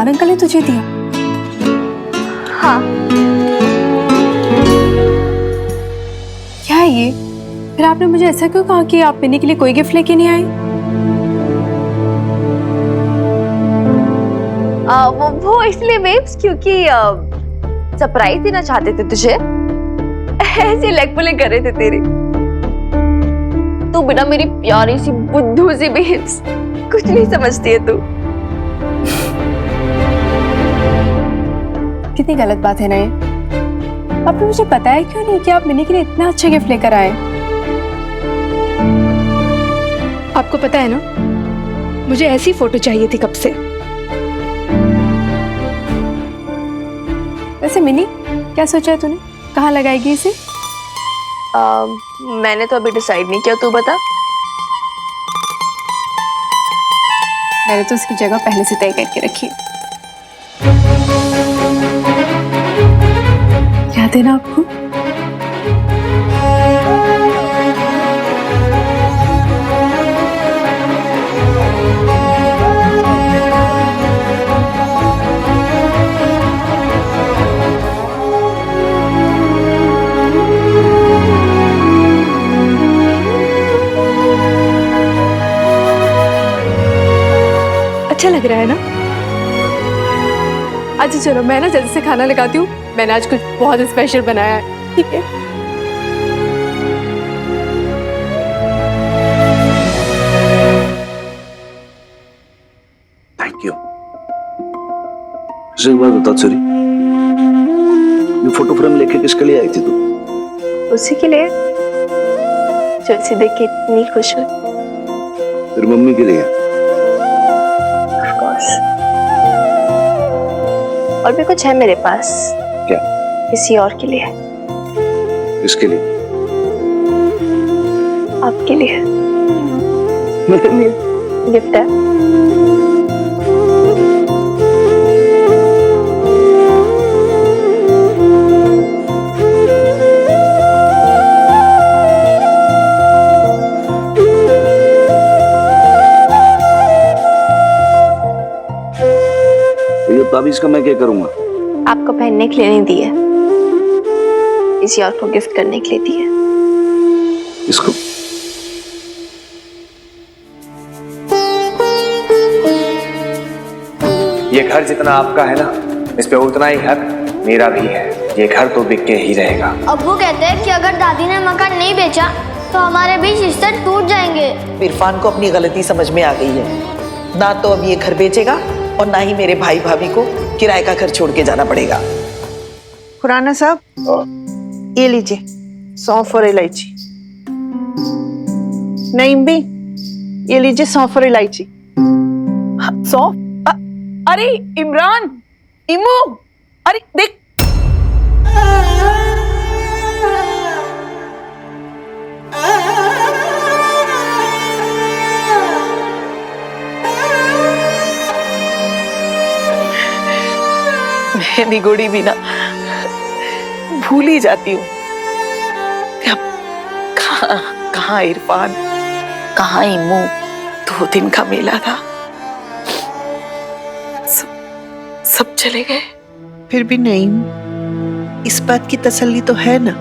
Irfan uncle ने तुझे दिया? हाँ। क्या है ये? फिर आपने मुझे ऐसा क्यों कहा कि आप मिनी के लिए कोई गिफ्ट लेके नहीं आए? वो इसलिए बेब्स क्योंकि सरप्राइज देना चाहते थे तुझे। ऐसे लेग पुलिंग कर रहे थे तेरी। तू बिना मेरी प्यारी सी बुद्धू सी बेब्स कुछ नहीं समझती है तू। कितनी गलत बात है ना ये। आपने मुझे बताया क्यों नहीं कि आप मिनी के लिए इतना अच्छा गिफ्ट लेकर आए? आपको पता है ना, मुझे ऐसी फोटो चाहिए थी कब से। वैसे मिनी, क्या सोचा है तूने? कहाँ लगाएगी इसे? मैंने तो अभी डिसाइड नहीं किया, तू बता। मैंने तो उसकी जगह पहले से तय करके रखी है। याद है ना आपको? अच्छा लग रहा है ना? अच्छा चलो, मैं ना जल्दी से खाना लगाती हूँ। मैंने आज कुछ बहुत स्पेशल बनाया है, ठीक है? Thank you. एक बात बता छोरी, ये फोटो फ्रेम लेके किसके लिए आई थी तू? उसी के लिए जो इसे देख के इतनी खुश हुई। तेरी मम्मी के लिए? Of course. और भी कुछ है मेरे पास। क्या? किसी और के लिए। किसके लिए? आपके लिए। मेरे लिए? गिफ्ट है। ये ताबीज का मैं क्या करूंगा? आपको पहनने के लिए नहीं दी है, किसी और को गिफ्ट करने के लिए दी है। इसको? ये घर जितना आपका है ना, इस पे उतना ही हक मेरा भी है। ये घर तो बिक के ही रहेगा। अब्बू कहते हैं कि अगर दादी ने मकान नहीं बेचा तो हमारे बीच रिश्ते टूट जाएंगे। इरफान को अपनी गलती समझ में आ गई है। ना तो अब ये घर बेचेगा और ना ही मेरे भाई भाभी को किराए का घर छोड़ के जाना पड़ेगा। खुराना साहब, ये लीजिए सौंफ और इलायची। नईम भी, ये लीजिए सौंफ और इलायची। सौंफ? अरे इमरान, इमू, अरे देख। मैं निगोड़ी भी ना भूल ही जाती हूँ। कहाँ इरफान, कहाँ इमू? 2 दिन का मेला था, सब चले गए। फिर भी नईम, इस बात की तसल्ली तो है ना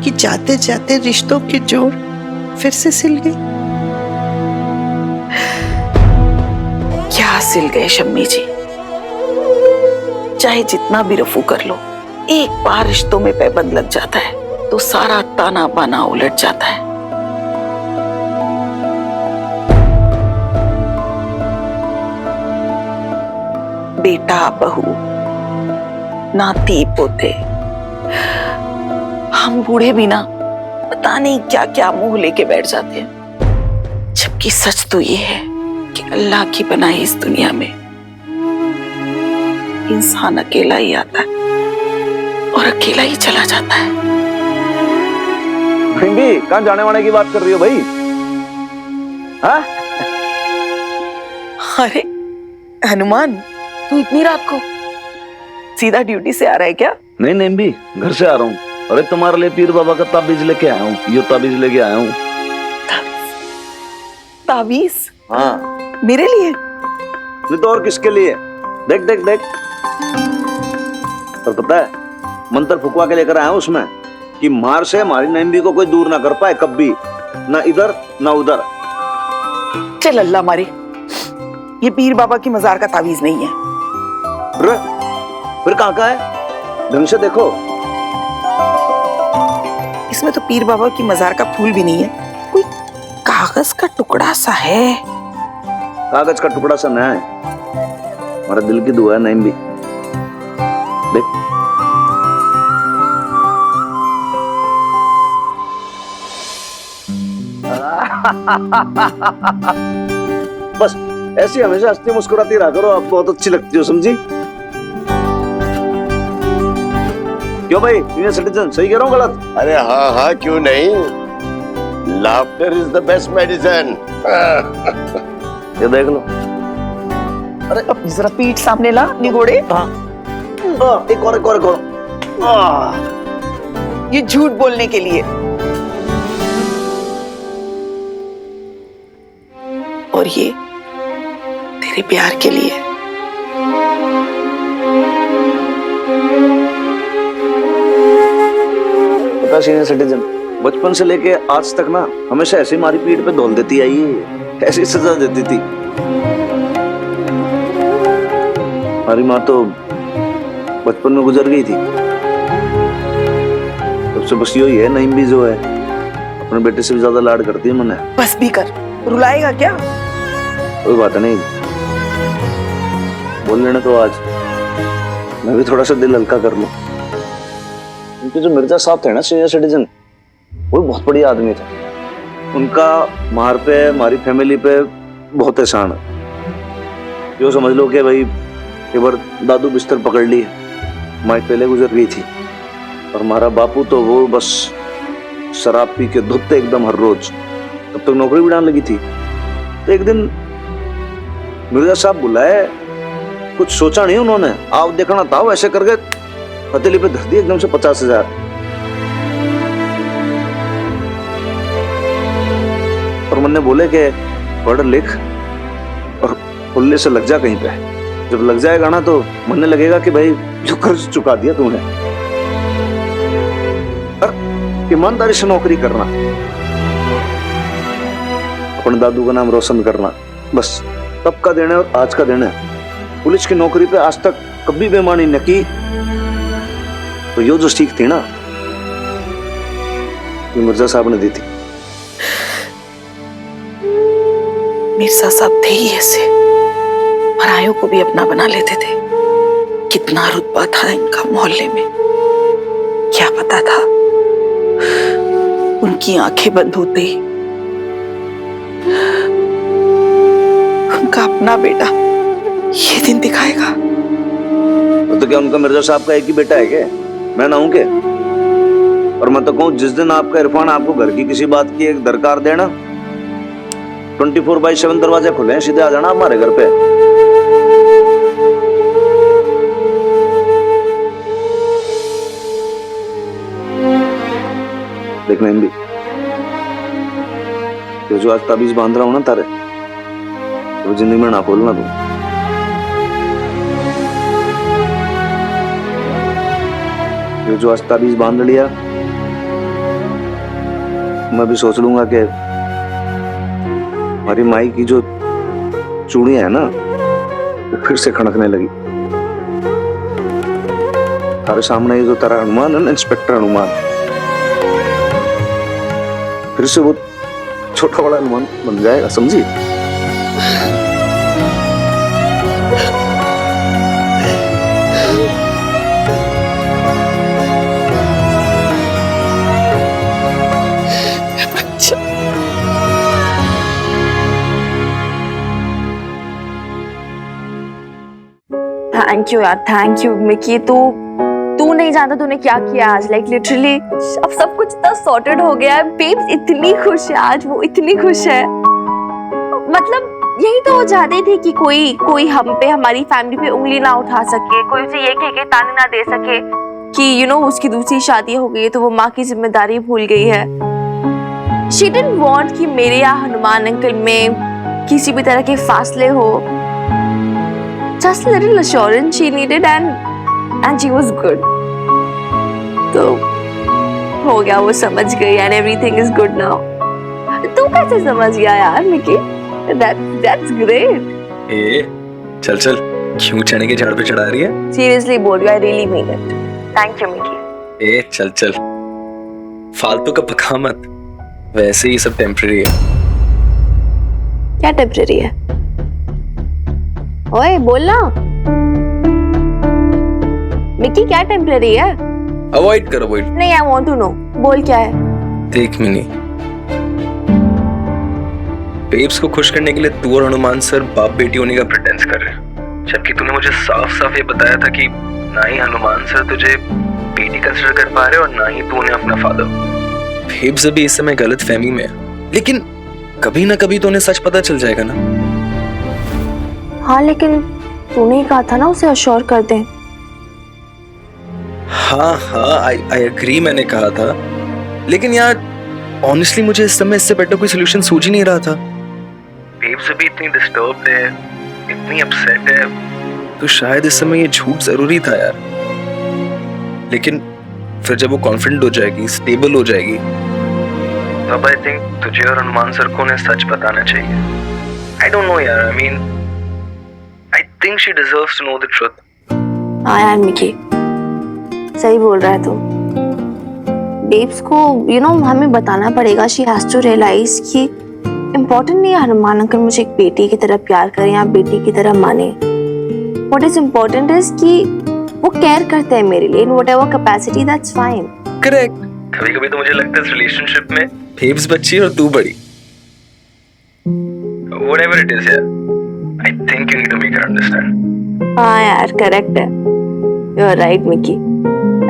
कि जाते जाते रिश्तों के जोड़ फिर से सिल गए। क्या सिल गए शम्मी जी? चाहे जितना भी रफू कर लो, एक बार रिश्तों में पैबंद लग जाता है तो सारा ताना बाना उलट जाता है। बेटा बहू, नाती पोते, हम बूढ़े भी ना पता नहीं क्या क्या मुंह लेके बैठ जाते हैं। जबकि सच तो ये है कि अल्लाह की बनाई इस दुनिया में इंसान अकेला ही आता है और अकेला ही चला जाता है। भिंडी, कहाँ जाने वाने की बात कर रही हो भाई? हाँ? अरे हनुमान, तू इतनी रात को सीधा ड्यूटी से आ रहा है क्या? नहीं नहीं भी, घर से आ रहा हूँ। अरे तुम्हारे लिए पीर बाबा का ताबीज लेके आया हूँ। ये ताबीज लेके आया हूँ। ताबीज? हाँ। मेरे लिए? नहीं तो और किसके लिए? देख देख देख। और पता है मंत्र फुकवा के लेकर आया हूं उसमें कि मार से हमारी नैम्बी को कोई दूर ना कर पाए कभी, ना इधर ना उधर। चल अल्लाह मारे, ये पीर बाबा की मजार का तावीज नहीं है। फिर कहाँ का है? ढंग से देखो। इसमें तो पीर बाबा की मजार का फूल भी नहीं है, कोई कागज का टुकड़ा सा है। कागज का टुकड़ा सा नया है, हमारा दिल की दुआ है नैम्बी। देख बस ऐसी हमेशा हंसती मुस्कुराती रहा करो, आप बहुत अच्छी लगती हो, समझी? क्यों भाई सीनियर सिटीजन, सही कह रहा हूँ गलत? अरे हाँ हाँ क्यों नहीं, laughter is the best medicine. ये देख लो। अरे अब जरा पीठ सामने ला निगोड़े। हाँ एक और एक और एक और। ये झूठ बोलने के लिए, और ये तेरे प्यार के लिए। पता सीनियर सिटीजन, बचपन से लेके आज तक ना हमेशा ऐसी मारी पीठ पे धौल देती आई है, ऐसी सजा देती थी। हमारी माँ तो बचपन में गुजर गई थी, तब से बस यही है नईम जो है, अपने बेटे से भी ज्यादा लाड करती है मैंने। बस भी कर, रुलाएगा क्या? कोई बात नहीं, बोल लेना तो आज मैं भी थोड़ा सा दिल हल्का कर लूं। उनके जो मिर्जा साहब थे ना सीनियर सिटीजन, वो बहुत बड़ी आदमी थे। उनका मार पे हमारी फैमिली पे बहुत एहसान है। जो समझ लो कि भाई एक बार दादू बिस्तर पकड़ ली, माँ पहले गुजर गई थी, और हमारा बापू तो वो बस शराब पी के धुपते एकदम हर रोज, तब तक नौकरी भी डालने लगी थी। तो एक दिन मिर्जा साहब बुलाए, कुछ सोचा नहीं उन्होंने, आओ देखना था, वैसे करके हथेली पे धर दी एकदम से 50,000। और मैंने बोले कि पढ़ लिख और खुले से लग जा कहीं पे, जब लग जाएगा ना तो मनने लगेगा कि भाई जो कर्ज चुका दिया तूने। और ईमानदारी से नौकरी करना, अपने दादू का नाम रोशन करना, बस तब का देना और आज का देना। पुलिस की नौकरी पे आज तक कभी बेईमानी न की, तो यो जो सीख थी ना, ये मिर्जा साहब ने दी थी। मिर्जा साहब थे ही ऐसे, परायों को भी अपना बना लेते थे। कितना रुतबा था इनका मोहल्ले में, क्या पता था उनकी आंखें बंद होते ही उनका अपना बेटा ये दिन दिखाएगा। तो क्या उनका मिर्जा साहब का एक ही बेटा है क्या? मैं ना हूं के? और मैं तो कहूं जिस दिन आपका इरफान आपको घर की किसी बात की एक दरकार देना, 24/7 दरवाजे खुले हैं, सीधे आ जाना हमारे घर पे। देखना हिंदी, ये जो आज ताबीज बांध रहा हूं ना तारे, तो जिंदगी में ना खोलना तू। ये जो आज ताबीज बांध लिया, मैं भी सोच लूंगा कि हमारी माई की जो चूड़ियां है ना, वो फिर से खड़कने लगी। तारे सामने ये जो तेरा हनुमान है ना, इंस्पेक्टर हनुमान, फिर से वो छोटा बड़ा हनुमान बन जाएगा, समझी? थैंक यू यार, थैंक यू मिकी। तू नहीं जानता तूने क्या किया आज, लाइक लिटरली अब सब कुछ इतना सॉर्टेड हो गया है। बेब्स इतनी खुश है आज, वो इतनी खुश है। मतलब यही तो वो चाहते थे कि कोई हम पे, हमारी फैमिली पे उंगली ना उठा सके, कोई उसे ये कह के ताने ना दे सके कि उसकी दूसरी शादी हो गई है तो वो माँ की जिम्मेदारी भूल गई है। शी डिडंट वांट कि मेरे या हनुमान अंकल में किसी भी तरह के फासले हो। just a little assurance she needed and she was good. तो हो गया, वो समझ गई and everything is good now. तू कैसे समझ गया यार मिकी? That's great. ए, चल चल, क्यों चने के झाड़ पे चढ़ा रही है? Seriously बोल रही हूँ, I really mean it. Thank you Mickey. ए, चल चल, फालतू का पका मत, वैसे ही सब टेम्परेरी है। क्या टेम्परेरी है? ओए बोल ना मिकी, क्या टेम्परेरी है? अवॉइड कर, अवॉइड। नहीं, आई वांट टू नो, बोल क्या है? देख मिनी, बेब्स को खुश करने के लिए तू और हनुमान सर बाप बेटी होने का प्रिटेंस कर रहे हैं, जबकि तूने मुझे साफ साफ ये बताया था कि ना ही हनुमान सर तुझे बेटी कंसिडर कर पा रहे और ना ही तू उन्हें अपना फादर। बेब्स अभी इस समय गलत फहमी में है, लेकिन कभी ना कभी तो उन्हें सच पता चल जाएगा ना। हाँ लेकिन तूने ही कहा था ना उसे अश्योर कर दे। हाँ आई एग्री, मैंने कहा था, लेकिन यार ऑनेस्टली मुझे इस समय इससे बेटर कोई सोल्यूशन सूझ ही नहीं रहा था। बेब्स अभी इतनी डिस्टर्ब्ड है, इतनी अपसेट है, तो शायद इस समय ये झूठ जरूरी था यार। लेकिन फिर जब वो कॉन्फिडेंट हो जाएगी, स्टेबल हो जाएगी, तब आई थिंक तुझे और हनुमान सर को उन्हें सच बताना चाहिए। आई डोंट नो यार, I mean I think she deserves to know the truth. हाँ यार मिकी, सही बोल रहा है तू। बेब्स को हमें बताना पड़ेगा। शी हैज टू रियलाइज कि इम्पोर्टेंट नहीं है हनुमान अंकल मुझे एक बेटी की तरह प्यार करें या बेटी की तरह माने। व्हाट इज इम्पोर्टेंट इज कि वो केयर करते हैं मेरे लिए in whatever capacity, that's fine. Correct. कभी कभी तो मुझे लगता है इस रिलेशनशिप में बेब्स बच्ची और तू बड़ी। व्हाटएवर इट इज यार, I think you need to make her understand. हाँ यार करेक्ट है, you are right Mickey.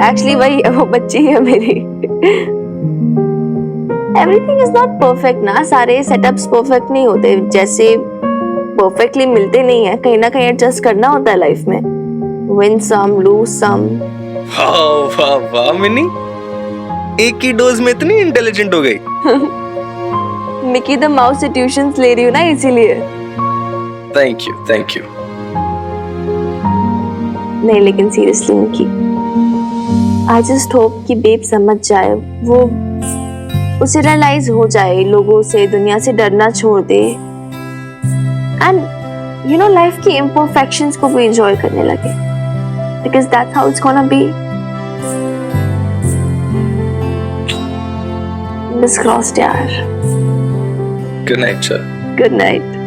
Actually वही है, वो बच्ची है मेरी। एवरीथिंग इज नॉट परफेक्ट ना, सारे सेटअप्स परफेक्ट नहीं होते, जैसे परफेक्टली मिलते नहीं है, कहीं ना कहीं एडजस्ट करना होता है लाइफ में। Win some lose some. वाह वाह वाह मिनी, एक ही डोज में इतनी इंटेलिजेंट हो गई। मिकी द माउस से ट्यूशंस ले रही हूँ ना, इसीलिए। Thank you thank you. नहीं लेकिन seriously Mickey, I just hope कि बेब समझ जाए, वो उसे रियलाइज हो जाए, लोगों से दुनिया से डरना छोड़ दे, एंड लाइफ की इम्परफेक्शंस को भी एंजॉय करने लगे, because that's how it's gonna be. Miss crossed यार। Good night sir. Good night.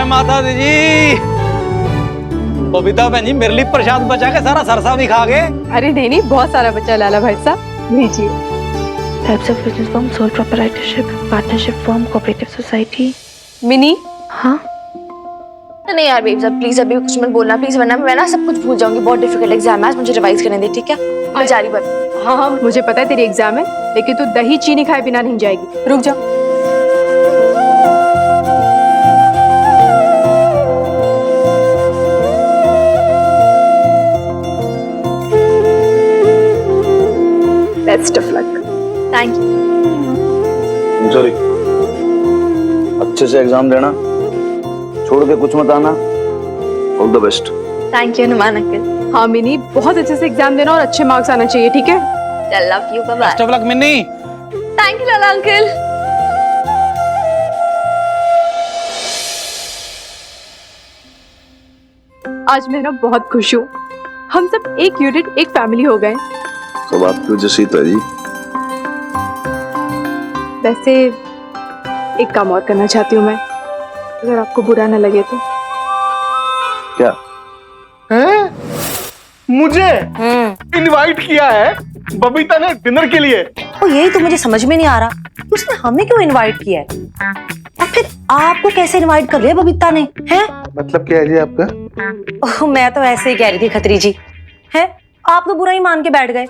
माता दी जी, बबीता बहन जी मेरे लिए प्रसाद बचा के सारा सरसा भी खा गए। अरे नहीं, बहुत सारा बच्चा लाला भाई साहब, लीजिए। Types of business firm, sole proprietorship, partnership firm, cooperative society. Mini, हाँ नहीं यार बेब्स, अब प्लीज अभी कुछ मत बोलना प्लीज, वरना मैं ना सब कुछ भूल जाऊंगी। बहुत डिफिकल्ट एग्जाम है आज, मुझे रिवाइज करने दे, ठीक है? मैं जा रही हूँ। हाँ मुझे पता है तेरी एग्जाम है, लेकिन तू दही चीनी खाए बिना नहीं जाएगी। रुक जा। Best of luck. Thank you. Sorry, अच्छे से एग्जाम देना, छोड़ के कुछ मत आना। All the best. Thank you Hanuman uncle. हाँ मिनी, बहुत अच्छे से एग्जाम देना और अच्छे मार्क्स आना चाहिए, ठीक है? Love you, bye bye. Best of luck Minni. Thank you Lala uncle. आज मैं ना बहुत खुश हूँ, हम सब एक यूनिट एक फैमिली हो गए। सब आपकी वजह से तो है जी। वैसे एक काम और करना चाहती हूँ मैं, अगर आपको बुरा ना लगे तो। क्या? मुझे इनवाइट किया है बबीता ने डिनर के लिए। यही तो मुझे समझ में नहीं आ रहा, उसने हमें क्यों इनवाइट किया है? आपको कैसे इनवाइट कर लिया बबीता ने? हैं? मतलब क्या है जी आपका? ओह, मैं तो ऐसे ही कह रही थी खत्री जी। हैं? आप तो बुरा ही मान के बैठ गए।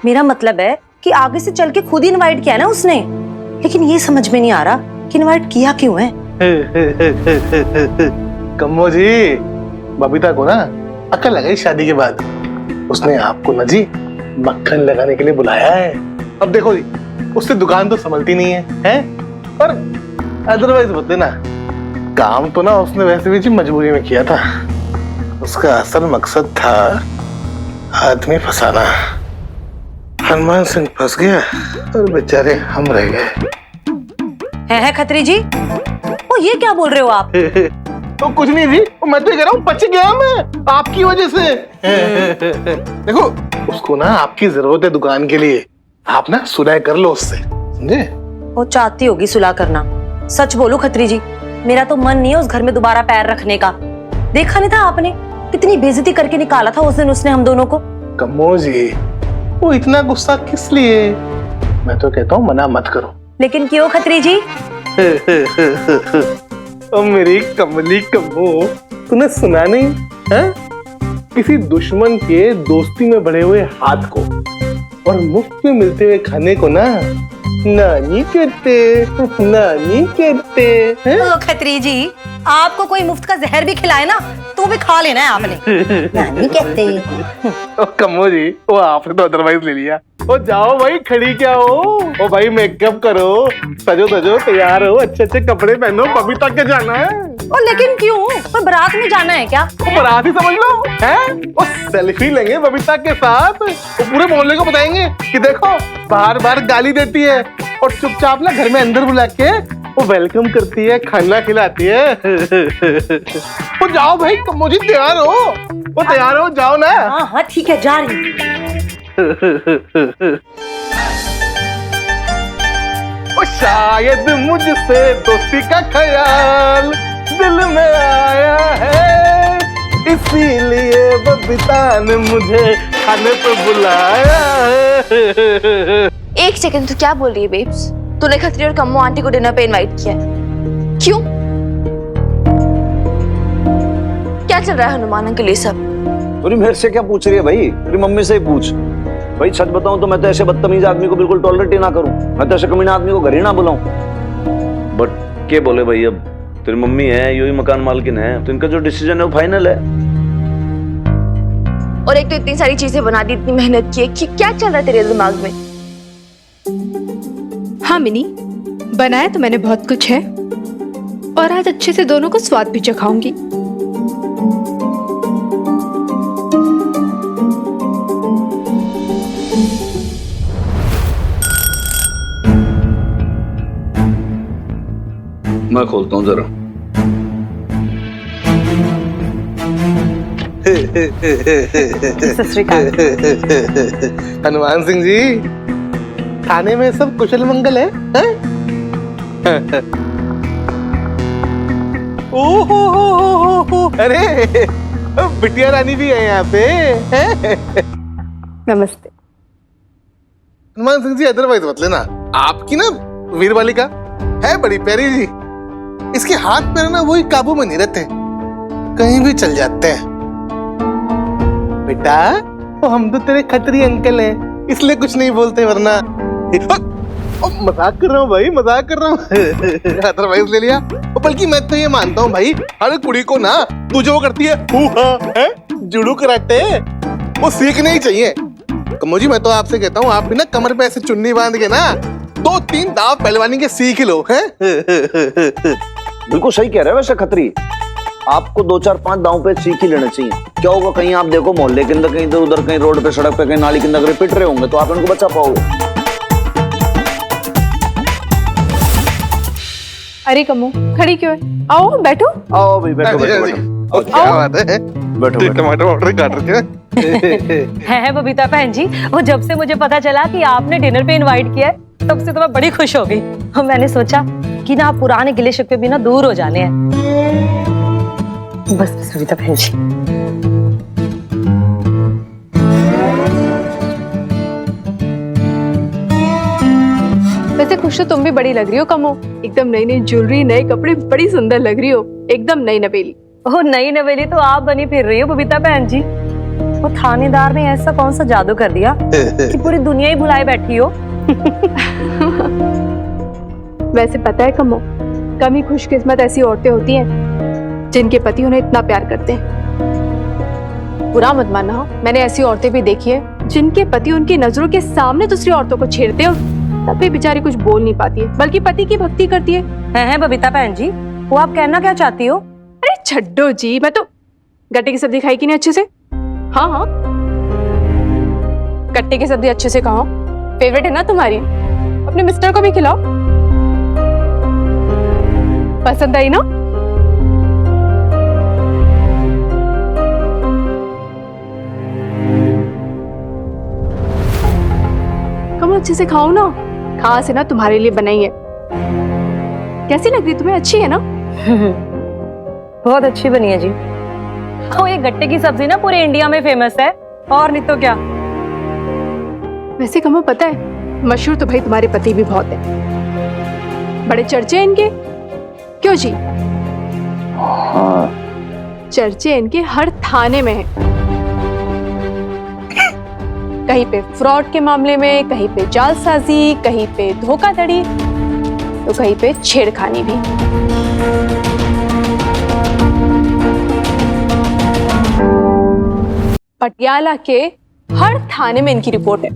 मेरा मतलब है कि आगे से चल के खुद ही इनवाइट किया ना उसने, लेकिन ये समझ में नहीं आ रहा कि इनवाइट किया क्यों है। कम्मो जी, बबीता को ना अकल लगाई शादी के बाद। उसने आपको ना जी मक्खन लगाने के लिए बुलाया है। अब देखो जी, उससे दुकान तो संभलती नहीं है, हैं? और अदरवाइज बोलते ना, काम तो ना उसने वैसे भी जी मजबूरी में किया था। उसका असल मकसद था आदमी फंसाना। हनुमान सिंह फंस गया और बेचारे हम रह गए। है खत्री जी? ओ, ये क्या बोल रहे हो आप? तो कुछ नहीं जी, मैं तो कह रहा हूँ बच गया मैं आपकी वजह से। देखो, उसको ना आपकी जरूरत है दुकान के लिए, आप ना सुलह कर लो उससे, समझे? वो चाहती होगी सुलह करना। सच बोलो खत्री जी, मेरा तो मन नहीं है उस घर में दोबारा पैर रखने का। देखा नहीं था आपने कितनी बेइज्जती करके निकाला था उस दिन उसने हम दोनों को। कम्मो जी, वो इतना गुस्सा किस लिए? मैं तो कहता हूँ मना मत करो। लेकिन क्यों खत्री जी? ओ मेरी कमली कम्मो, तूने सुना नहीं है? किसी दुश्मन के दोस्ती में बढ़े हुए हाथ को और मुफ्त में मिलते हुए खाने को ना नानी कहते, नानी कहते हैं। ओ खत्री जी, आपको कोई मुफ्त का जहर भी खिलाए ना तो भी खा लेना है आपने। नानी कहते। ओ कम्मो जी, वो आपने तो अदरवाइज ले लिया। ओ जाओ भाई, खड़ी क्या हो? ओ भाई मेकअप करो, सजो सजो, तैयार हो, अच्छे अच्छे कपड़े पहनो, बबीता के जाना है। ओ लेकिन क्यों? कोई बारात में जाना है क्या? वो बारात ही समझ लो, हैं? वो सेल्फी लेंगे बबीता के साथ, वो पूरे मोहल्ले को बताएंगे कि देखो बार बार गाली देती है और चुपचाप ना घर में अंदर बुला के वो वेलकम करती है, खाना खिलाती है। वो जाओ भाई, कम्मो जी तैयार हो, वो तैयार हो, जाओ ना। हाँ हाँ ठीक है, जा रही हूँ। ओ शायद मुझसे दोस्ती का ख्याल दिल में आया है, इसीलिए बबीता ने मुझे खाने पे बुलाया है। एक सेकंड, तू क्या बोल रही है बेब्स? तूने खत्री और कम्मो आंटी को डिनर पे इनवाइट किया है, क्यों? क्या चल रहा है हनुमान अंकल ये सब? तुम मेरे से क्या पूछ रही है भाई? तेरी मम्मी से ही पूछ। भाई सच बताऊं तो मैं तो ऐसे बदतमीज आदमी को बिल्कुल टॉलरेट ही ना करूं, मैं तो ऐसे कमीना आदमी को घर ही ना बुलाऊं। बट क्या बोले भाई, अब तेरी मम्मी है, यही मकान मालकिन है, तो इनका जो डिसीजन है वो फाइनल है। और एक तो इतनी सारी चीजें बना दी, इतनी मेहनत की है, क्या चल रहा है तेरे दिमाग में? हाँ मिनी, बनाया तो मैंने बहुत कुछ है और आज अच्छे से दोनों को स्वाद भी चखाऊंगी। मैं खोलता हूँ जरा। हनुमान सिंह जी, खाने में सब कुशल मंगल है? ओहो, अरे बिटिया रानी भी है यहाँ पे। नमस्ते। हनुमान सिंह जी, अदरवाइज मत लेना। आपकी ना वीर बालिका है बड़ी प्यारी जी, इसके हाथ पैर ना वही काबू में नहीं रहते, कहीं भी चल जाते हैं। बेटा, तो हम तो तेरे खत्री अंकल हैं, इसलिए कुछ नहीं बोलते, वरना मजाक कर रहा हूँ भाई, मजाक कर रहा हूँ। अदरवाइज ले लिया। बल्कि मैं तो ये मानता हूँ भाई, हर कुड़ी को ना तू जो करती है जुडो कराटे, वो सीखने ही चाहिए। कम्मो जी, मैं तो आपसे कहता हूँ, आप भी ना कमर पे ऐसे चुन्नी बांध के ना 2-3 दाव पहलवानी के सीख लो, हैं? बिल्कुल सही कह रहे हैं वैसे खत्री, आपको 2-4-5 दांव पे सीख ही लेना चाहिए। क्या होगा, कहीं आप देखो मोहल्ले के अंदर, कहीं इधर उधर, कहीं रोड पे, सड़क पे, कहीं नाली के अंदर पिट रहे होंगे तो आप इनको बचा पाओगे। अरे कम्मो, खड़ी क्यों है? आओ बैठो। आओ भाई, बैठो बैठो बैठो। क्या बात है? बैठो। टमाटर वमाटर काट रखे है बबीता बहन जी, वो जब से मुझे पता चला कि आपने डिनर पे इनवाइट किया है, तब से तो मैं बड़ी खुश हो गई। और मैंने सोचा कि ना पुराने गिले शिकवे भी ना दूर हो जाने हैं। बस बबीता बहन जी। वैसे खुश तो तुम भी बड़ी लग रही हो कम्मो, एकदम नई नई ज्वेलरी, नए कपड़े, बड़ी सुंदर लग रही हो, एकदम नई नवेली। ओह नई नवेली तो आप बनी फिर रही हो बबीता बहन जी। वो थानेदार ने ऐसा कौन सा जादू कर दिया कि पूरी दुनिया ही भुलाए बैठी हो। वैसे पता है कमो, कम ही खुशकिस्मत ऐसी औरतें होती हैं जिनके पति उन्हें इतना प्यार करते हैं। बुरा मत मानना हो, मैंने ऐसी औरतें भी देखी है जिनके पति उनकी नजरों के सामने दूसरी औरतों को छेड़ते हो, तब भी बेचारी कुछ बोल नहीं पाती है, बल्कि पति की भक्ति करती है बबीता बहन जी, वो आप कहना क्या चाहती हो? अरे छड्डो जी, मैं तो गट्टे की सब्जी खाई कि नहीं अच्छे से? हाँ हाँ, गट्टे की सब्जी अच्छे से खाओ, फेवरेट है ना तुम्हारी, अपने मिस्टर को भी खिलाओ। पसंद आई ना? कम अच्छे से खाओ ना, खास है ना, तुम्हारे लिए बनाई है। कैसी लग रही तुम्हें? अच्छी है ना? बहुत अच्छी बनी है जी। हाँ, ये गट्टे की सब्जी ना पूरे इंडिया में फेमस है, और नहीं तो क्या। वैसे कमो पता है, मशहूर तो भाई तुम्हारे पति भी बहुत है, बड़े चर्चे हैं इनके। क्यों जी? हाँ, चर्चे इनके हर थाने में है, कहीं पे फ्रॉड के मामले में, कहीं पे जालसाजी, कहीं पे धोखाधड़ी, तो कहीं पे छेड़खानी भी। पटियाला के हर थाने में इनकी रिपोर्ट है,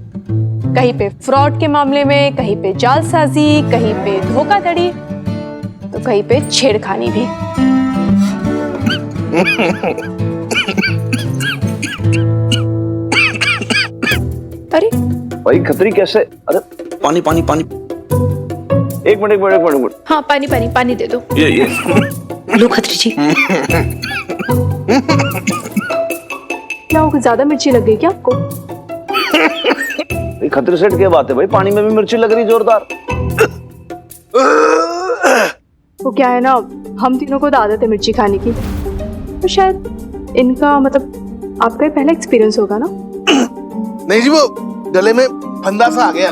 कहीं पे फ्रॉड के मामले में, कहीं पे जालसाजी, कहीं पे धोखाधड़ी, तो कहीं पे छेड़खानी भी। अरे भाई खतरी कैसे? अरे पानी पानी पानी। एक मिनट। हाँ, पानी पानी पानी दे दो। ये लो खत्री जी। क्या हो, ज्यादा मिर्ची लग गई क्या आपको? खतरे सेठ क्या बात है भाई, पानी में भी मिर्ची लग रही जोरदार। वो क्या है ना, हम तीनों को तो आदत है मिर्ची खाने की, तो शायद इनका मतलब आपका ही पहला एक्सपीरियंस होगा ना? नहीं जी, वो गले में फंदा सा आ गया।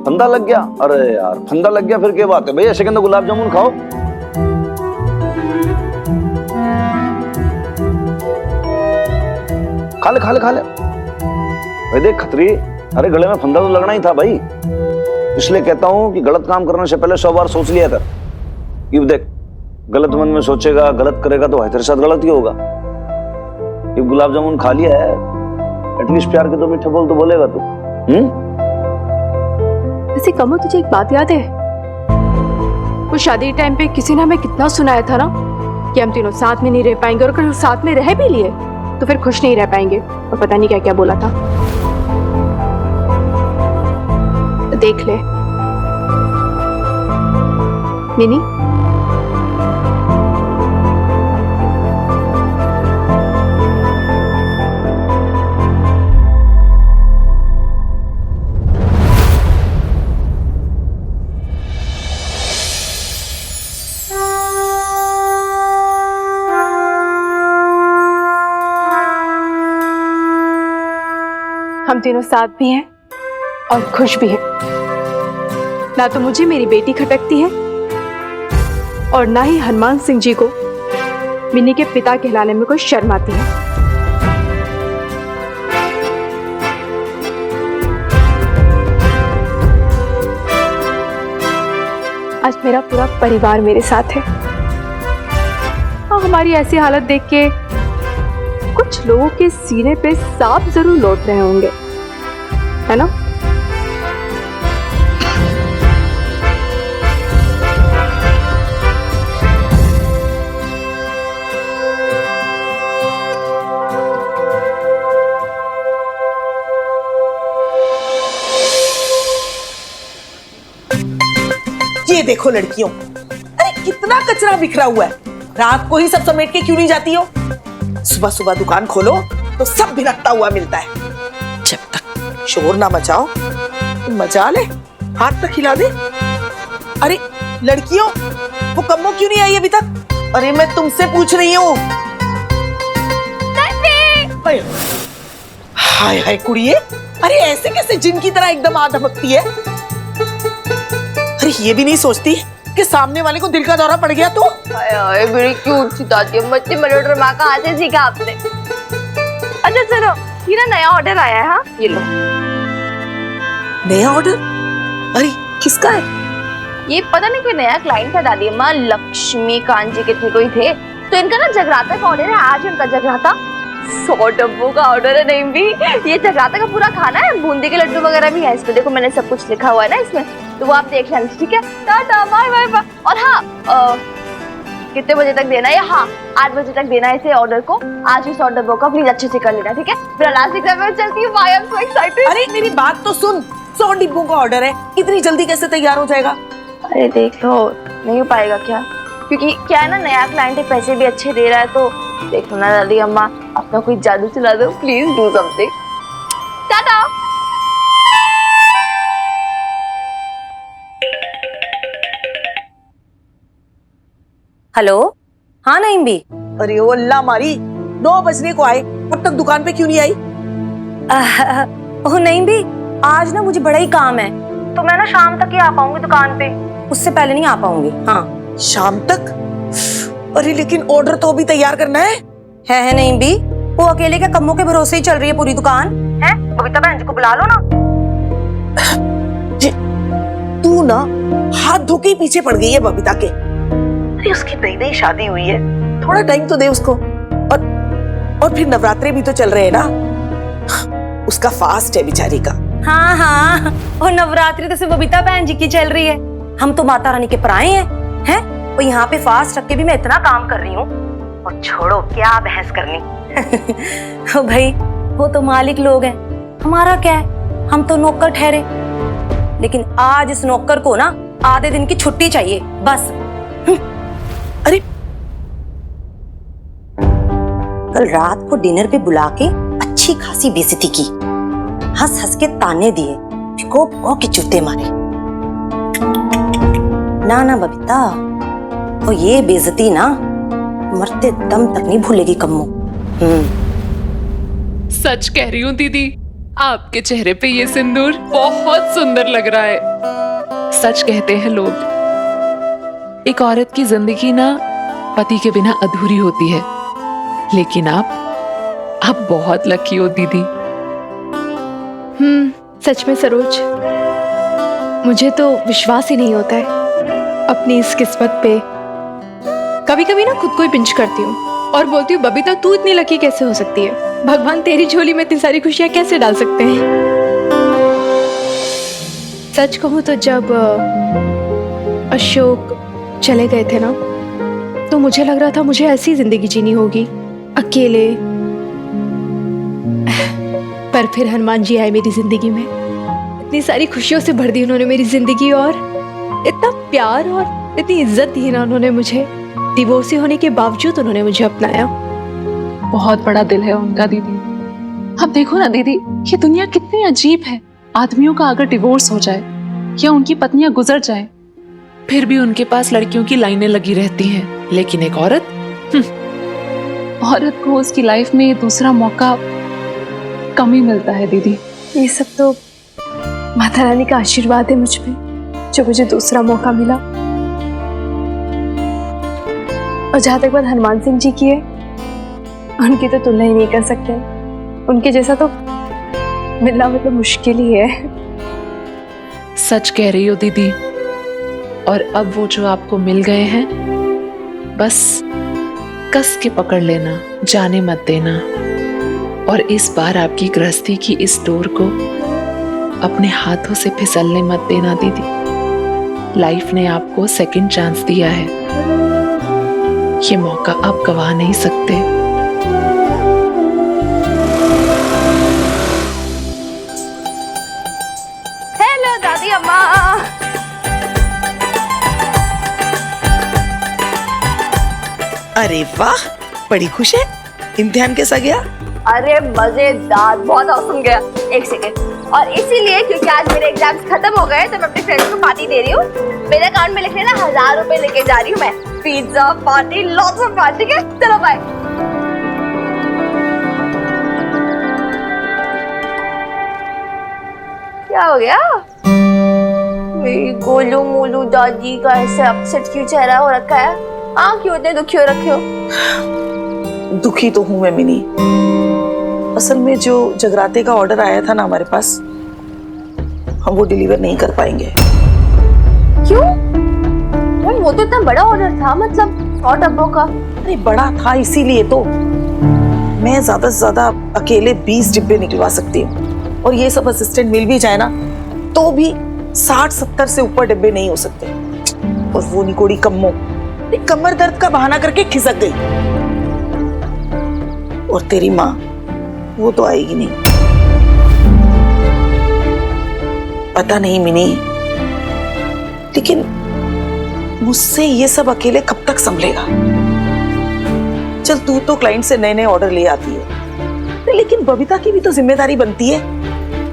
फंदा लग गया? अरे यार, फंदा लग गया फिर क्या बात है भाई, ऐसे कहते गुलाब जामुन खाओ। खा ले भाई। देख खतरी, अरे गले में फंदा तो लगना ही था भाई, इसलिए कहता हूं कि गलत काम करने से पहले 100 बार सोच लिया कर। ये देख, गलत मन में सोचेगा, गलत करेगा तो तेरे साथ गलत ही होगा। ये गुलाब जामुन खा लिया है, एटलीस्ट प्यार के तो मीठे बोल तो बोलेगा तू। वैसे कमो, तुझे एक बात याद है? वो शादी टाइम पे किसी ने हमें कितना सुनाया था ना कि हम तीनों साथ में नहीं रह पाएंगे, और अगर साथ में रह भी लिए तो फिर खुश नहीं रह पाएंगे, और पता नहीं क्या क्या बोला था। तो देख ले मिनी, हम तीनों साथ भी हैं और खुश भी हैं। ना तो मुझे मेरी बेटी खटकती है, और ना ही हनुमान सिंह जी को मिनी के पिता कहलाने में कोई शर्म आती है। आज मेरा पूरा परिवार मेरे साथ है। हाँ, हमारी ऐसी हालत देख के कुछ लोगों के सीने पे सांप जरूर लौट रहे होंगे, है ना? ये देखो लड़कियों, अरे कितना कचरा बिखरा हुआ है। रात को ही सब समेट के क्यों नहीं जाती हो? सुबह सुबह दुकान खोलो तो सब भिनकता हुआ मिलता है। जब तक शोर ना मचाओ, मचा ले, हाथ तक हिला दे। अरे लड़कियों, वो कम्मो क्यों नहीं आई अभी तक? अरे मैं तुमसे पूछ रही हूँ। हाय हाय कुड़िए, अरे ऐसे कैसे जिन की तरह एकदम आ धमकती है? अरे ये भी नहीं सोचती कि सामने वाले को दिल का दौरा पड़ गया तो? हाय मेरी क्यूट सी दादी अम्मा, इतनी मेलोड्रामा कहाँ से सीखा आपने? अच्छा सुनो, ये ना नया ऑर्डर आया है। हाँ ये लो। नया ऑर्डर? अरे किसका है? ये पता नहीं कोई नया क्लाइंट था दादी अम्मा, लक्ष्मी कांत जी के कोई थे, तो इनका ना जगराता का ऑर्डर है आज। उनका जगराता 100 डब्बों का ऑर्डर है। नहीं भी ये जगराता का पूरा खाना है, बूंदी के लड्डू वगैरह भी है इसमें। देखो मैंने सब कुछ लिखा हुआ है ना इसमें, तो वो आप देख लेना। ठीक है, टाटा बाय बाय बाय। और हाँ कितने बजे तक देना है? हाँ 8 बजे तक देना है इसे ऑर्डर को। आज इस ऑर्डर को प्लीज अच्छे से कर लेना, ठीक है? मेरा लास्ट एग्जाम में चलती हूँ। Bye, I am so excited. अरे मेरी बात तो सुन, 100 डिब्बों का ऑर्डर है, इतनी जल्दी कैसे तैयार हो जाएगा? अरे देख लो, नहीं हो पाएगा क्या? क्योंकि क्या है ना, नया क्लाइंट है, पैसे भी अच्छे दे रहा है, तो देखो ना दादी अम्मा, अपना कोई जादू चला दो, please do something. Tata. Hello, हाँ नईम भी। अरे ओ अल्लाह मारी, 9 बजने को आए, अब तक दुकान पे क्यों नहीं आई? ओह नईम भी, आज ना मुझे बड़ा ही काम है, तो मैं ना शाम तक ही आ पाऊंगी दुकान पे, उससे पहले नहीं आ पाऊंगी। हाँ शाम तक? अरे लेकिन ऑर्डर तो अभी तैयार करना है नहीं भी, वो अकेले के कम्मों के भरोसे ही चल रही है पूरी दुकान है। बबीता बहन जी को बुला लो ना। तू ना हाथ धो के पीछे पड़ गई है बबीता के। अरे उसकी नई नई शादी हुई है, थोड़ा टाइम तो दे उसको। और फिर नवरात्रे भी तो चल रहे हैं ना, उसका फास्ट है बेचारी का। हाँ हाँ, और नवरात्रि तो सिर्फ बबीता बहन जी की चल रही है, हम तो माता रानी के पराए हैं? और यहाँ पे फास्ट रख के भी मैं इतना काम कर रही हूँ। और छोड़ो, क्या बहस करनी। ओ भाई, वो तो मालिक लोग हैं, हमारा क्या है, हम तो नौकर ठहरे। लेकिन आज इस नौकर को ना आधे दिन की छुट्टी चाहिए बस। अरे कल रात को डिनर पे बुला के अच्छी खासी बेइज्जती की, हंस हंस के ताने दिए, भिगो भिगो के जूते मारे। ना बबीता, और ये बेइज्जती ना मरते दम तक नहीं भूलेगी कम्मो। सच कह रही हूँ दीदी, आपके चेहरे पे ये सिंदूर बहुत सुंदर लग रहा है। सच कहते हैं लोग, एक औरत की जिंदगी ना पति के बिना अधूरी होती है, लेकिन आप बहुत लकी हो दीदी। सच में सरोज, मुझे तो विश्वास ही नहीं होता है अपनी इस किस्मत पे। कभी कभी ना खुद को ही पिंच करती हूँ और बोलती हूँ, बबीता तू इतनी लकी कैसे हो सकती है? भगवान तेरी झोली में इतनी सारी खुशियां कैसे डाल सकते हैं? सच कहूँ तो जब अशोक चले गए थे ना, तो मुझे लग रहा था मुझे ऐसी जिंदगी जीनी होगी, अकेले। पर फिर हनुमान जी आए मेरी जिंदगी में, इतनी सारी खुशियों से भर दी उन्होंने मेरी जिंदगी, और इतना प्यार और इतनी इज्जत दी ना उन्होंने मुझे। डिवोर्सी होने के बावजूद उन्होंने मुझे अपनाया। बहुत बड़ा दिल है उनका दीदी। अब देखो ना दीदी, ये दुनिया कितनी अजीब है। आदमियों का अगर डिवोर्स हो जाए या उनकी पत्नियां गुजर जाएं, फिर भी उनके पास लड़कियों की लाइनें लगी रहती हैं। लेकिन एक औरत को उसकी लाइफ में दूसरा मौका कम ही मिलता है दीदी। ये सब तो माता रानी का आशीर्वाद है मुझ पे, जो मुझे दूसरा मौका मिला। और जहां तक बात हनुमान सिंह जी की है, उनकी तो तुलना ही नहीं कर सकते। उनके जैसा तो मिलना मतलब मुश्किल ही है। सच कह रही हो दीदी। और अब वो जो आपको मिल गए हैं, बस कस के पकड़ लेना, जाने मत देना। और इस बार आपकी गृहस्थी की इस डोर को अपने हाथों से फिसलने मत देना दीदी। लाइफ ने आपको सेकंड चांस दिया है, ये मौका आप गवा नहीं सकते। हेलो दादी अम्मा। अरे वाह, बड़ी खुश है। इम्तिहान कैसा गया? अरे मजेदार, बहुत औसम गया। एक सेकेंड, और इसीलिए क्योंकि आज मेरे एग्जाम्स खत्म हो गए, तो मैं अपने फ्रेंड्स को पार्टी दे रही हूँ। मेरे अकाउंट में लिख लेना 1000 रुपए लेके जा रही हूँ मैं। Pizza party, lots of party के। चलो बाय। क्या हो गया? मेरी गोलू मोलू दादी का ऐसे अपसेट क्यों चेहरा हो रखा है? हाँ, क्यों इतने दुखी हो रखे हो? दुखी तो हूं मैं मिनी। असल में जो जगराते का ऑर्डर आया था ना हमारे पास, हम वो डिलीवर नहीं कर पाएंगे। क्यों? यार वो तो इतना बड़ा ऑर्डर था, मतलब 100 डब्बों का। अरे बड़ा था इसीलिए तो। मैं ज्यादा से ज्यादा अकेले 20 डिब्बे निकलवा सकती हूँ, और ये सब असिस्टेंट मिल भी जाए ना तो भी 60-70 से ऊपर डिब्बे नहीं हो सकते। और वो निकोड़ी कम्मो कमर दर्द का बहाना करके खिसक गई, और तेरी माँ वो तो आएगी नहीं। पता नहीं मिनी, लेकिन मुझसे ये सब अकेले कब तक संभलेगा? चल तू तो क्लाइंट से नए नए ऑर्डर ले आती है, लेकिन बबीता की भी तो जिम्मेदारी बनती है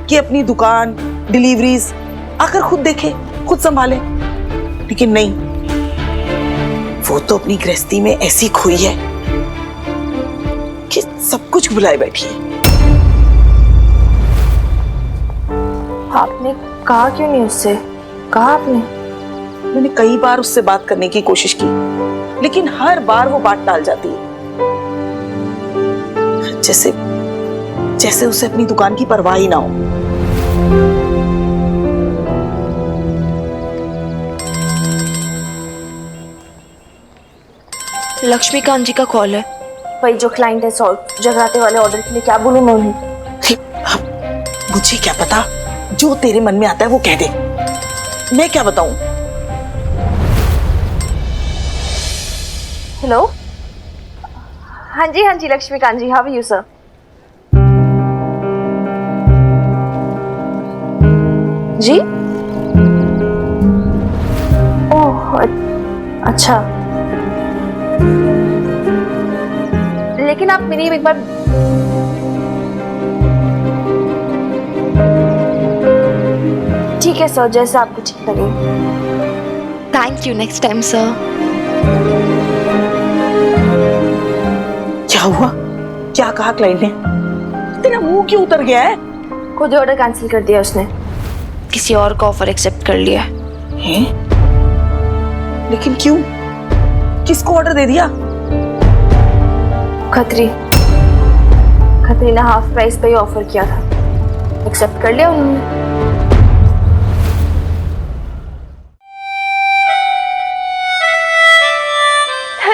कि अपनी दुकान, डिलीवरीज आकर खुद देखे, खुद संभाले। लेकिन नहीं, वो तो अपनी गृहस्थी में ऐसी खोई है कि सब कुछ भुलाए बैठी है। आपने कहा क्यों नहीं उससे? कहा आपने? मैंने कई बार उससे बात करने की कोशिश की, लेकिन हर बार वो बात टाल जाती है, जैसे जैसे उसे अपनी दुकान की परवाह ही ना हो। लक्ष्मीकांत जी का कॉल है। वही जो क्लाइंट है सॉल्व जगराते वाले ऑर्डर के लिए। क्या बोलूं मैं उन्हें? मुझे क्या पता, जो तेरे मन में आता है वो कह दे, मैं क्या बताऊं? हेलो, हाँ जी लक्ष्मीकांत जी, हाउ आर यू सर? जी? ओह अच्छा, लेकिन आप मेरी एक बार ठीक है सर, जैसा आपको ठीक लगे। Thank you, next time sir. क्या हुआ? क्या कहा क्लाइंट ने? तेरा मुंह क्यों उतर गया है? खुद ऑर्डर कैंसिल कर दिया उसने, किसी और का ऑफर एक्सेप्ट कर लिया है। लेकिन क्यों? किसको ऑर्डर दे दिया? खत्री ने हाफ प्राइस पे ही ऑफर किया था, एक्सेप्ट कर लिया उन्होंने।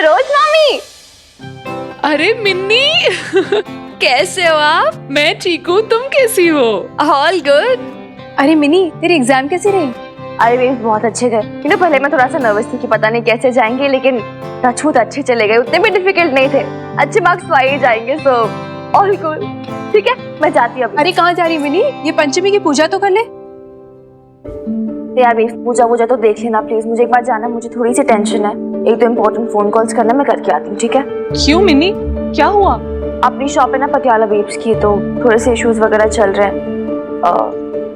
रोज मामी। अरे मिन्नी कैसे हो आप? मैं ठीक हूँ, तुम कैसी हो? All good. अरे मिनी, तेरे एग्जाम कैसे रहे? अरे वे बहुत अच्छे गए। पहले मैं थोड़ा सा नर्वस थी कि पता नहीं कैसे जाएंगे, लेकिन टचवुड अच्छे चले गए। उतने भी डिफिकल्ट नहीं थे, अच्छे मार्क्स तो आ ही जाएंगे। So all good. ठीक है, मैं जाती हूँ। अरे कहाँ जा रही मिनी? ये पंचमी की पूजा तो कर ले। यार पूजा तो देख लेना प्लीज, मुझे एक बार जाना, मुझे थोड़ी सी टेंशन है। एक तो इम्पोर्टेंट फोन कॉल्स करना, मैं करके आती हूँ। ठीक है? क्यों मिनी, क्या हुआ? अपनी शॉप है ना पटियाला वेब्स की, तो थोड़े से इश्यूज वगैरह चल रहे हैं।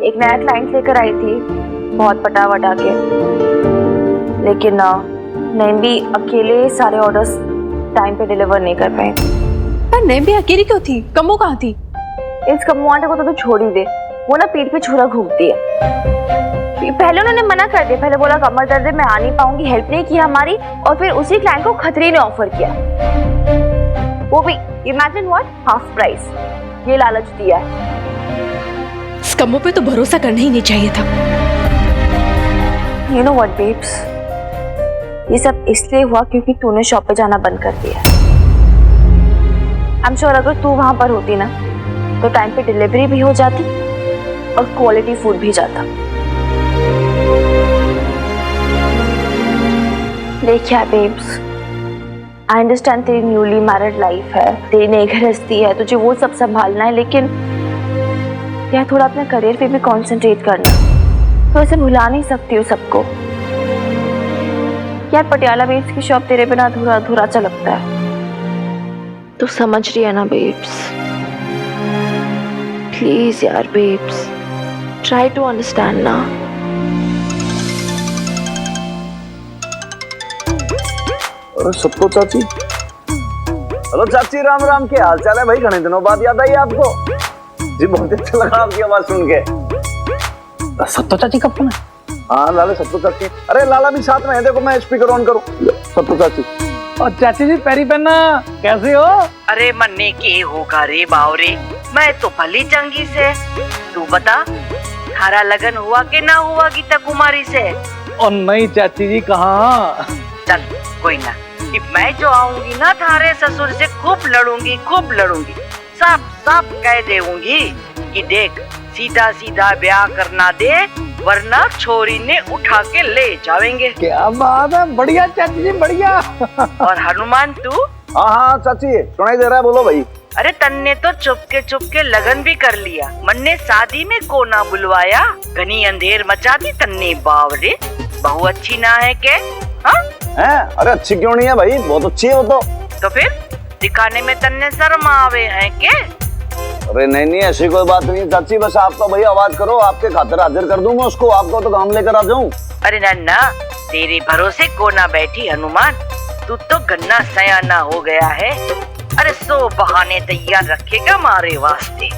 एक नया क्लाइंट लेकर आई थी, बहुत पटा वटा के, लेकिन नैम भी अकेले सारे ऑर्डर्स टाइम पे डिलीवर नहीं कर पाए। पर नैम भी अकेली क्यों थी? कम्मो कहाँ थी? इस कम्मो आंटे को तो छोड़ ही दे, वो ना पीठ पे छुरा घूमती है। पहले उन्होंने मना कर दिया, पहले बोला कमर दर्द है मैं आ नहीं पाऊंगी, हेल्प नहीं की हमारी, और फिर उसी क्लाइंट को खत्री ने ऑफर किया, वो भी इमेजिन व्हाट, हाफ प्राइस। ये लालच दिया है। इस कम्मो पे तो भरोसा करना ही नहीं चाहिए था। You know what, babes? ये सब इसलिए हुआ क्योंकि तूने शॉप पे जाना बंद कर दिया। I'm sure अगर तू वहां पर होती ना तो टाइम पे डिलीवरी भी हो जाती और क्वालिटी फूड भी जाता। देखिए बेब्स, आई अंडरस्टैंड तेरी न्यूली मैरिड लाइफ है, तेरी नई गृहस्थी है, तुझे वो सब संभालना है, लेकिन यार थोड़ा अपने करियर पे भी कंसंट्रेट करना। तो ऐसे भुला नहीं सकती हो सबको। यार पटियाला वेब्स की शॉप तेरे बिना अधूरा अधूरा सा लगता है। तू समझ रही है ना बेब्स? प्लीज यार बेब्स, ट्राई टू अंडरस्टैंड ना। अरे सबको चाची, हेलो चाची, राम राम, क्या हाल चाल है भाई? घने दिनों बाद याद आई आपको जी। बहुत अच्छा लगा आपकी आवाज सुन के। सत्तो चाची का फोन है? हाँ लाला सत्तू चाची, अरे लाला भी साथ में है, देखो मैं स्पीकर ऑन करूं। सत्तू चाची। और चाची जी पैरी पन्ना कैसे हो? अरे मन्ने के होगा रे बावरे, मैं तो भली चंगी से। तू बता थारा लगन हुआ कि ना हुआ गीता कुमारी से? और नहीं चाची जी कहाँ। चल कोई ना, कि मैं जो आऊंगी ना थारे ससुर से खूब लड़ूंगी, सब कह देऊंगी कि देख सीधा सीधा ब्याह करना दे, वरना छोरी ने उठा के ले जाएंगे। क्या बात है, बढ़िया चाची जी बढ़िया। और हनुमान तू? हाँ चाची सुनाई दे रहा है, बोलो भाई। अरे तन्ने तो चुपके लगन भी कर लिया, मन्ने शादी में को ना बुलवाया, घनी अंधेर मचा दी तन्ने बावरे। बहू अच्छी ना है के? हाँ? अरे अच्छी क्यों नहीं है भाई, बहुत अच्छी है वो तो फिर दिखाने में तन्ने शर्म आवे हैं के? अरे नहीं ऐसी कोई बात नहीं चाची, बस आप तो भाई आवाज करो, आपके खातिर हाजिर कर दूंगा उसको, आपको तो काम लेकर आ जाऊं। अरे नन्ना तेरे भरोसे को ना बैठी हनुमान, तू तो गन्ना सयाना हो गया है। अरे 100 बहाने तैयार रखेगा मारे वास्ते।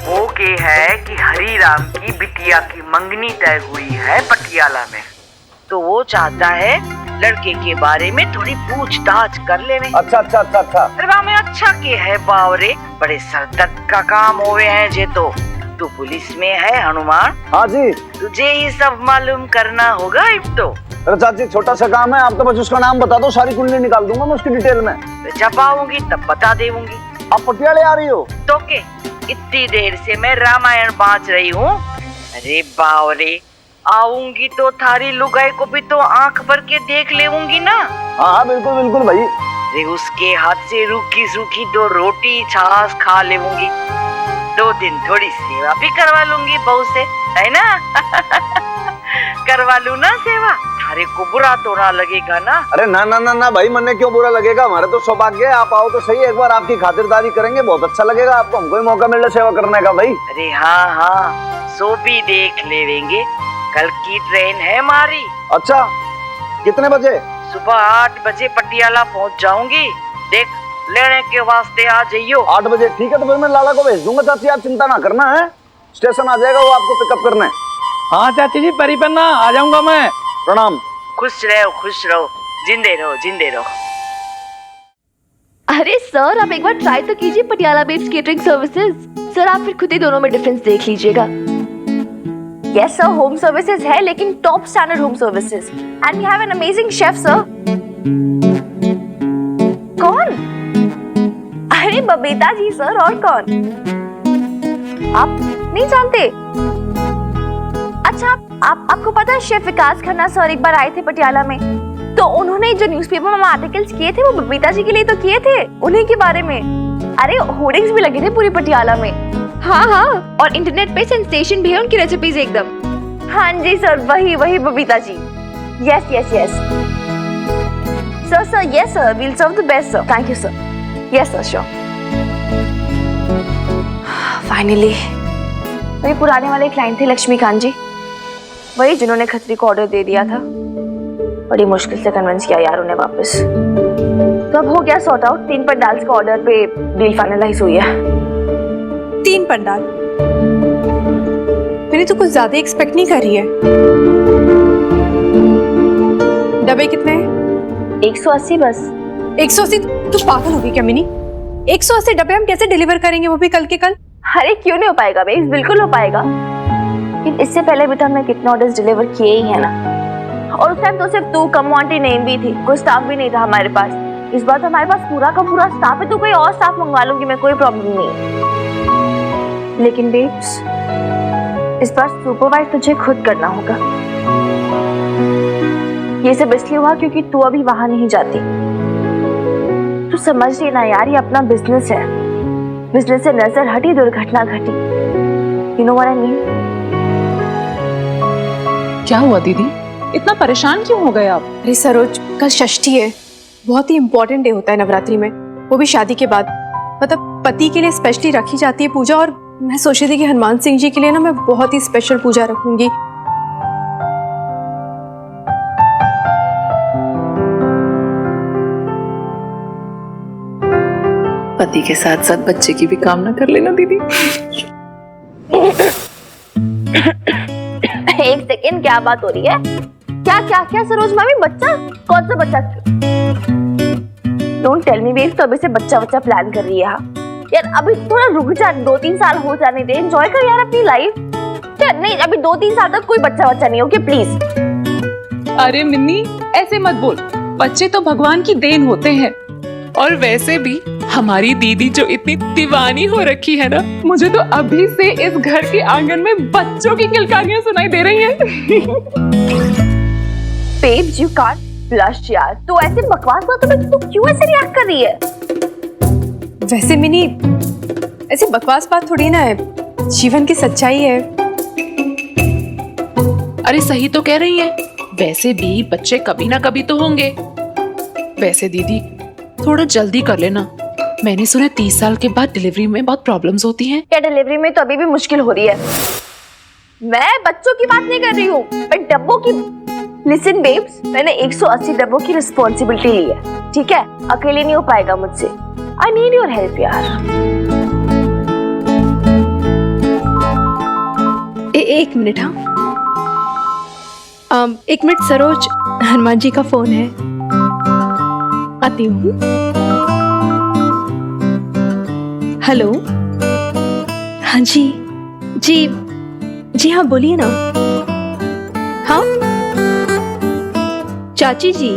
वो के है कि हरी राम की बिटिया की मंगनी तय हुई है पटियाला में, तो वो चाहता है लड़के के बारे में थोड़ी पूछताछ कर ले। अच्छा। अरे में अच्छा के है बावरे, बड़े सरदर्द का काम होवे हैं जे तो। तू पुलिस में है हनुमान? हाँ जी। तुझे ही सब मालूम करना होगा अब तो। अरे चाची छोटा सा काम है, आप तो बस उसका नाम बता दो, सारी कुंडली निकाल दूंगा मैं उसकी डिटेल में। जब आऊंगी तब बता देऊंगी। आप पटियाले आ रही हो? तो के इतनी देर से मैं रामायण बाँच रही हूँ। अरे बावरे आऊंगी तो थारी लुगाई को भी तो आंख भर के देख लेऊंगी ना। हाँ बिल्कुल भाई। अरे उसके हाथ से रूखी सूखी 2 रोटी छाछ खा लेऊंगी, 2 दिन थोड़ी सेवा भी करवा लूंगी बहू से, है ना? करवा लूं ना सेवा, थारे को बुरा तो ना लगेगा ना? अरे ना भाई, मन्ने क्यों बुरा लगेगा, हमारे तो सौभाग्य है, आप आओ तो सही, एक बार आपकी खातिरदारी करेंगे, बहुत अच्छा लगेगा आपको, हमको ही मौका मिल रहा सेवा करने का भाई। अरे हाँ सो भी देख लेंगे, कल की ट्रेन है हमारी। अच्छा कितने बजे? सुबह 8 बजे पटियाला पहुंच जाऊंगी, देख लेने के वास्ते आ जाइयो। 8 बजे ठीक है, तो फिर मैं लाला को भेज दूंगा चाची, आप चिंता ना करना है, स्टेशन आ जाएगा वो आपको पिकअप करने। हाँ चाची जी परी पन्ना आ जाऊंगा मैं। प्रणाम। खुश रहो, जिंदे रहो। अरे सर आप एक बार ट्राई तो कीजिए Patiala babes catering services. Sir आप फिर खुद ही दोनों में डिफरेंस देख लीजिएगा। यस सर होम सर्विसेज है, लेकिन top standard home services, and we have an amazing chef sir. कौन? अरे बबीता जी सर, और कौन? आप नहीं जानते? अच्छा आपको पता है शेफ विकास खन्ना सर एक बार आए थे पटियाला में, तो उन्होंने जो न्यूज़पेपर में आर्टिकल्स किए थे वो बबीता जी के लिए तो किए थे, उन्हीं के बारे में। अरे होर्डिंग्स भी लगे थे पूरी पटियाला में। हाँ, और इंटरनेट पे सेंसेशन भी है उनकी रेसिपीज एकदम। हाँ जी सर, वही Babita ji. Yes sir, yes sir, we'll serve the best sir. Thank you sir. Yes sir, sure. Finally मेरे पुराने वाले क्लाइंट थे लक्ष्मीकांत जी, वही जिन्होंने खत्री को ऑर्डर दे दिया था। बड़ी मुश्किल से कन्विंस किया यार उन्हें वापस। तो अब हो गया सॉर्ट आउट, 3 पंडाल्स का ऑर्डर पे डील फाइनलाइज हुई है। 3 पंडाल? मैंने तो कुछ ज्यादा एक्सपेक्ट नहीं करी है। डब्बे कितने हैं? 180 बस। 180? तू पागल होगी क्या मिनी? 180 डब्बे हम कैसे डिलीवर करेंगे, वो भी कल के कल? अरे क्यों नहीं हो पाएगा बेब्स, बिल्कुल हो पाएगा। लेकिन इससे पहले भी तो हमने कितने ऑर्डर्स डिलीवर किए ही है ना, और उस टाइम तो सिर्फ तू कम क्वांटिटी नेम भी थी, कोई स्टाफ भी नहीं था हमारे पास। इस बार तो हमारे पास पूरा का पूरा स्टाफ है, तो कोई और स्टाफ मंगवा लूंगी मैं, कोई प्रॉब्लम नहीं। लेकिन बेब्स इस बार सुपरवाइज तुझे खुद करना होगा। ये सब इसलिए हुआ क्योंकि तू अभी वहां नहीं जाती। तू समझ रही ना यार, ये अपना बिजनेस है, बिजनेस से नजर हटी दुर्घटना घटी। You know what I mean? क्या हुआ दीदी, इतना परेशान क्यों हो गए आप? अरे सरोज, कल षष्ठी है, बहुत ही इंपॉर्टेंट डे होता है नवरात्रि में, वो भी शादी के बाद। मतलब पति के लिए स्पेशली रखी जाती है पूजा, और मैं सोच रही थी कि हनुमान सिंह जी के लिए ना मैं बहुत ही स्पेशल पूजा रखूंगी। पति के साथ साथ बच्चे की भी कामना कर लेना दीदी। एक सेकेंड, क्या बात हो रही है? क्या क्या क्या सरोज मामी, बच्चा? कौन सा बच्चा? डोंट टेल मी बेब, तो अभी से बच्चा प्लान कर रही है? यार अभी थोड़ा रुक जा, 2-3 साल हो जाने दे, एंजॉय कर यार अपनी लाइफ। यार नहीं, अभी 2-3 साल तक कोई बच्चा नहीं, ओके प्लीज। अरे मिन्नी ऐसे मत बोल, बच्चे तो भगवान की देन होते हैं। और वैसे भी हमारी दीदी जो इतनी दीवानी हो रखी है ना, मुझे तो अभी से इस घर के आंगन में बच्चों की किलकारियां सुनाई दे रही हैं। बेब्स यू कांट ब्लश यार, तो ऐसे बकवास बातों में तू क्यों ऐसे रिएक्ट कर रही है? वैसे मिनी ऐसी बकवास बात थोड़ी ना है, जीवन की सच्चाई है। अरे सही तो कह रही है, वैसे भी बच्चे कभी ना कभी तो होंगे। वैसे दीदी थोड़ा जल्दी कर लेना, मैंने सुना 30 साल के बाद डिलीवरी में बहुत प्रॉब्लम्स होती हैं। क्या डिलीवरी में तो अभी भी मुश्किल हो रही है। मैं बच्चों की बात नहीं कर रही हूँ, मैं डब्बों की। लिसन बेब्स, मैंने 180 डब्बों की रिस्पॉन्सिबिलिटी ली है, ठीक है? अकेले नहीं हो पाएगा मुझसे। आई नीड योर हेल्प यार। एक मिनट, हाँ एक मिनट सरोज, हनुमान जी का फोन है, आती हूँ। हेलो, हाँ जी जी जी, हाँ बोलिए ना। हाँ चाची जी।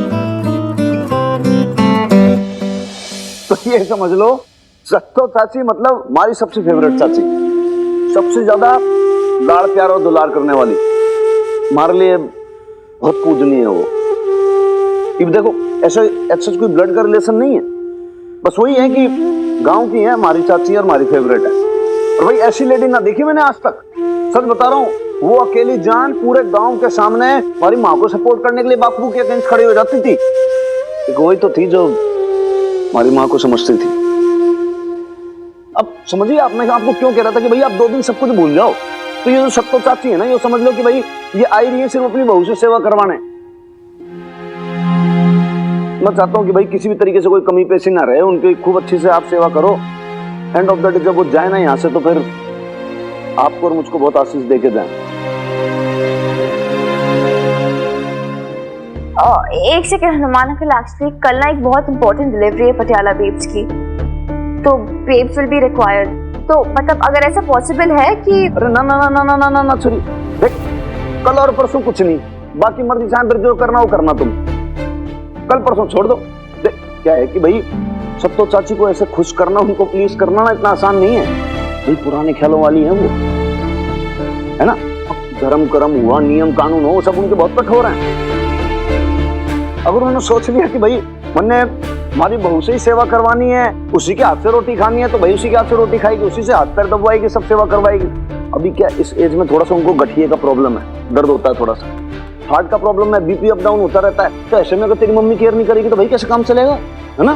तो ये समझ लो, सत्तो चाची मतलब हमारी सबसे फेवरेट चाची, सबसे ज्यादा लाड़ प्यार और दुलार करने वाली, हमारे लिए बहुत पूजनीय है वो। अब देखो ऐसा कोई ब्लड का रिलेशन नहीं है, बस वही है कि गांव की है हमारी चाची और हमारी फेवरेट है। और भाई ऐसी लेडी ना देखी मैंने आज तक, सच बता रहा हूँ। वो अकेली जान पूरे गांव के सामने हमारी माँ को सपोर्ट करने के लिए बापू के अगेंस्ट खड़ी हो जाती थी। एक वही तो थी जो हमारी माँ को समझती थी। अब समझिए आपने आपको क्यों कह रहा था कि भाई आप 2 दिन सब कुछ भूल जाओ। तो ये जो सत्तो चाची है ना, ये समझ लो कि भाई ये आई रही है सिर्फ अपनी बहू से सेवा करवाने। मैं चाहता हूँ कि भाई किसी भी तरीके से कोई कमी पेशी ना रहे, उनकी खूब अच्छी से आप सेवा करो। एंड ऑफ द डे जब वो जाए ना यहाँ से, तो फिर आपको और मुझको बहुत आशीष देके जाए। एक सेकंड हनुमान अंकल, एक्चुअली कल ना एक बहुत इंपॉर्टेंट डिलीवरी है पटियाला बेब्स की, तो बेब्स विल बी रिक्वायर्ड। तो मतलब अगर ऐसा पॉसिबल है कि अरे ना ना ना ना ना ना ना ना छोरी, देख कल और परसों कुछ नहीं, बाकी मर्जी चाहे फिर जो करना वो करना। तुम कल परसों छोड़ दो। देख क्या है कि भाई सत्तो चाची को ऐसे खुश करना, उनको प्लीज करना ना इतना आसान नहीं है। भाई पुराने ख्यालों वाली है वो, है ना? धर्म कर्म हुआ, नियम कानून हो, सब उनके बहुत कठोर हैं। अगर उन्होंने सोच लिया कि भाई मैंने हमारी बहू से ही सेवा करवानी है, उसी के हाथ से रोटी खानी है, तो भाई उसी के हाथ से रोटी खाएगी, उसी से हाथ पैर दबवाएगी, सब सेवा करवाएगी। अभी क्या इस एज में थोड़ा सा उनको गठिए का प्रॉब्लम है, दर्द होता है, थोड़ा सा हार्ट का प्रॉब्लम है, बीपी अप डाउन होता रहता है। तो ऐसे में अगर तेरी मम्मी केयर नहीं करेगी तो भाई कैसे काम चलेगा, है ना?